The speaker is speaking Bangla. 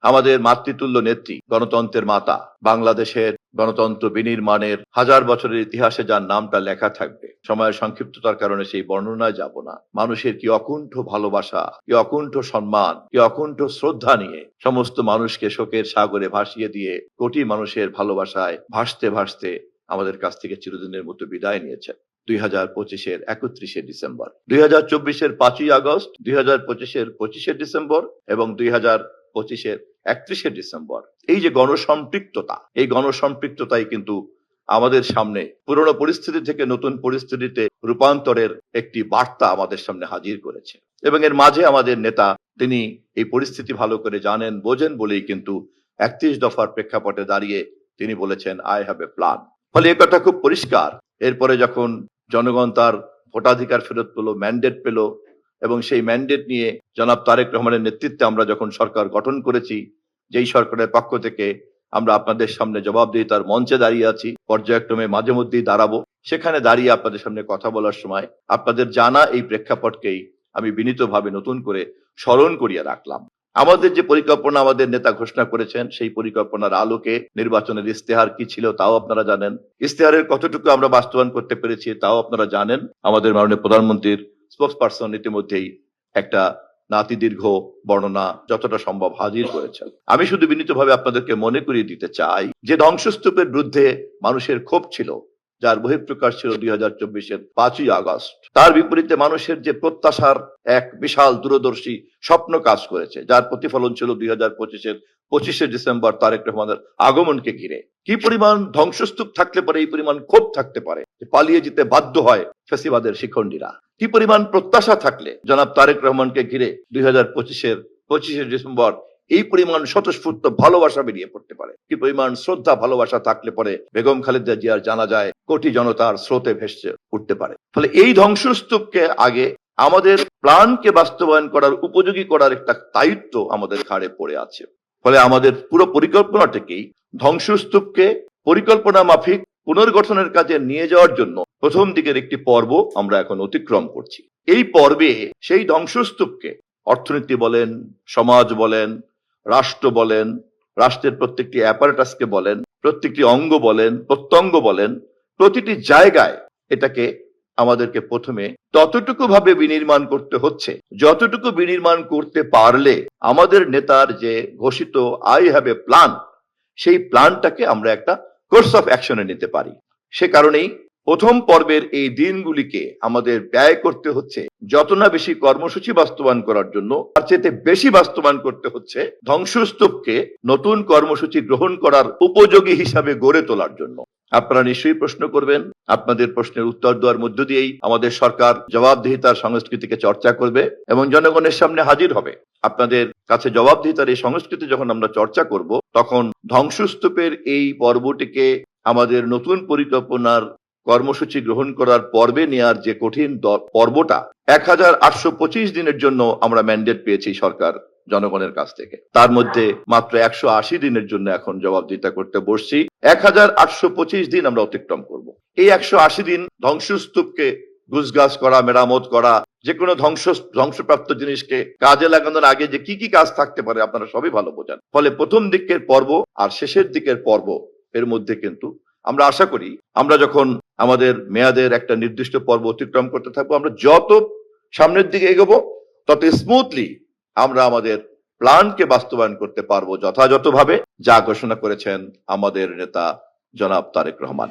আমাদের মাতৃতুল্য নেত্রী, গণতন্ত্রের মাতা, বাংলাদেশের গণতন্ত্র বিনির্মাণের হাজার বছরের ইতিহাসে যার নামটা লেখা থাকবে। সময়ের সংক্ষিপ্ততার কারণে সেই বর্ণনায় যাব না। মানুষের কি অকুণ্ঠ ভালোবাসা, কি অকুণ্ঠ সম্মান, কি অকুণ্ঠ শ্রদ্ধা নিয়ে সমস্ত মানুষকে শোকের সাগরে ভাসিয়ে দিয়ে কোটি মানুষের ভালোবাসায় ভাসতে ভাসতে আমাদের কাছ থেকে চিরদিনের মতো বিদায় নিয়েছে। 2025-এর 31শে ডিসেম্বর, 2024-এর 5ই আগস্ট, 2025-এর 25শে ডিসেম্বর এবং 2025-এর 31শে ডিসেম্বর। এই যে গণসম্পৃক্ততা, এই গণসম্পৃক্ততাই কিন্তু আমাদের সামনে পুরনো পরিস্থিতি থেকে নতুন পরিস্থিতিতে রূপান্তরের একটি বার্তা আমাদের সামনে হাজির করেছে। এবং এর মাঝে আমাদের নেতা, তিনি এই পরিস্থিতি ভালো করে জানেন, বোঝেন বলেই কিন্তু 31 দফার প্রেক্ষাপটে দাঁড়িয়ে তিনি বলেছেন, আই হ্যাভ এ প্ল্যান। ফলে এই কথা খুব পরিষ্কার। এরপরে যখন জনগণ তার ভোটাধিকার ফেরত পেল, ম্যান্ডেট পেল, এবং সেই ম্যান্ডেট নিয়ে জনাব তারেক রহমানের নেতৃত্বে আমরা যখন সরকার গঠন করেছি, যেই সরকারের পক্ষ থেকে আমরা আপনাদের সামনে জবাবদিহিতার মঞ্চে দাঁড়িয়ে আছি, পর্যায়ক্রমে মাঝে মধ্যেই দাঁড়াবো, সেখানে দাঁড়িয়ে আপনাদের সামনে কথা বলার সময় আপনাদের জানা এই প্রেক্ষাপটকেই আমি বিনীতভাবে নতুন করে স্মরণ করিয়ে রাখলাম। আমাদের যে পরিকল্পনা আমাদের নেতা ঘোষণা করেছেন, সেই পরিকল্পনার আলোকে নির্বাচনের ইস্তেহার কি ছিল তাও আপনারা জানেন। ইস্তেহারের কতটুকু আমরা বাস্তবায়ন করতে পেরেছি তাও আপনারা জানেন। আমাদের মাননীয় প্রধানমন্ত্রীর স্পোক্সপারসন ইতিমধ্যেই একটা নাতি দীর্ঘ বর্ণনা যতটা সম্ভব হাজির করেছেন। আমি শুধু বিনীতভাবে আপনাদেরকে মনে করিয়ে দিতে চাই যে ধ্বংসস্তূপের বিরুদ্ধে মানুষের ক্ষোভ ছিল, যার বহিঃপ্রকাশ ছিল 2024-এর 5ই আগস্ট। তার বিপরীতে মানুষের যে প্রত্যাশার এক বিশাল দূরদর্শী স্বপ্ন কাজ করেছে, যার প্রতিফলন ছিল 2025-এর 25শে ডিসেম্বর তারেক রহমানের আগমনকে ঘিরে। কি পরিমাণ ধ্বংসস্তূপ থাকলে পারে এই পরিমাণ ক্ষোভ থাকতে পারে যে পালিয়ে যেতে বাধ্য হয় ফ্যাসিবাদের শিখণ্ডীরা? কি পরিমাণ প্রত্যাশা থাকলে জনাব তারেক রহমানকে ঘিরে 2025-এর 25শে ডিসেম্বর এই পরিমাণ স্বতঃস্ফূর্ত ভালোবাসা বেরিয়ে পড়তে পারে? কি পরিমাণ শ্রদ্ধা ভালোবাসা থাকলে পরে বেগম খালেদা জিয়ার জানা যায় কোটি জনতার স্রোতে ভেসে উঠতে পারে? ফলে এই ধ্বংসস্তূপকে আগে আমাদের প্ল্যানকে বাস্তবায়ন করার, উপযোগী করার একটা দায়িত্ব আমাদের ঘাড়ে পড়ে আছে। ফলে আমাদের পুরো পরিকল্পনাটাকেই ধ্বংসস্তূপকে পরিকল্পনা মাফিক পুনর্গঠনের কাজে নিয়ে যাওয়ার জন্য প্রথম দিকের একটি পর্ব আমরা এখন অতিক্রম করছি। এই পর্বে সেই ধ্বংসস্তূপকে অর্থনীতি বলেন, সমাজ বলেন, রাষ্ট্র বলেন, রাষ্ট্রের প্রত্যেকটি অ্যাপারেটাসকে বলেন, প্রত্যেকটি অঙ্গ বলেন, প্রত্যঙ্গ বলেন, প্রতিটি জায়গায় এটাকে আমাদেরকে প্রথমে ততটুকু ভাবে বিনির্মাণ করতে হচ্ছে যতটুকু বিনির্মাণ করতে পারলে আমাদের নেতার যে ঘোষিত আই হ্যাভ এ প্ল্যান, সেই প্ল্যানটাকে আমরা একটা কোর্স অফ অ্যাকশনে নিতে পারি। সে কারণেই প্রথম পর্বের এই দিনগুলিকে আমাদের ব্যয় করতে হচ্ছে যত না বেশি কর্মসূচি বাস্তবায়ন করার জন্য, তার চেয়ে বেশি বাস্তবায়ন করতে হচ্ছে ধ্বংসস্তূপকে নতুন কর্মসূচি গ্রহণ করার উপযোগী হিসাবে গড়ে তোলার জন্য। আপনারা নিশ্চয়ই প্রশ্ন করবেন, আপনাদের প্রশ্নের উত্তর দেওয়ার মধ্য দিয়েই আমাদের সরকার জবাবদিহিতার সংস্কৃতিকে চর্চা করবে এবং জনগণের সামনে হাজির হবে। আপনাদের কাছে জবাবদিহিতার এই সংস্কৃতি যখন আমরা চর্চা করব, তখন ধ্বংসস্তূপের এই পর্বটিকে আমাদের নতুন পরিকল্পনার কর্মসূচি গ্রহণ করার পর্বে নেয়ার যে কঠিন পর্বটা, 1825 দিনের জন্য আমরা ম্যান্ডেট পেয়েছি সরকার জনগণের কাছ থেকে। তার মধ্যে মাত্র 180 দিনের জন্য এখন জবাবদিহিতা করতে বসছি। 1825 দিন আমরা অতিক্রম করব। এই 180 দিন ধ্বংসস্তূপকে গুছগাছ করা, মেরামত করা, যে কোনো ধ্বংসপ্রাপ্ত জিনিসকে কাজে লাগানোর আগে যে কি কি কাজ থাকতে পারে আপনারা সবই ভালো বোঝেন। ফলে প্রথম দিকের পর্ব আর শেষের দিকের পর্ব এর মধ্যে কিন্তু আমরা আশা করি আমরা যখন আমাদের মেয়াদের একটা নির্দিষ্ট পর্ব অতিক্রম করতে থাকবো, আমরা যত সামনের দিকে এগোবো তত স্মুথলি আমরা আমাদের প্ল্যানকে বাস্তবায়ন করতে পারবো যথাযথভাবে, যা ঘোষণা করেছেন আমাদের নেতা জনাব তারেক রহমান।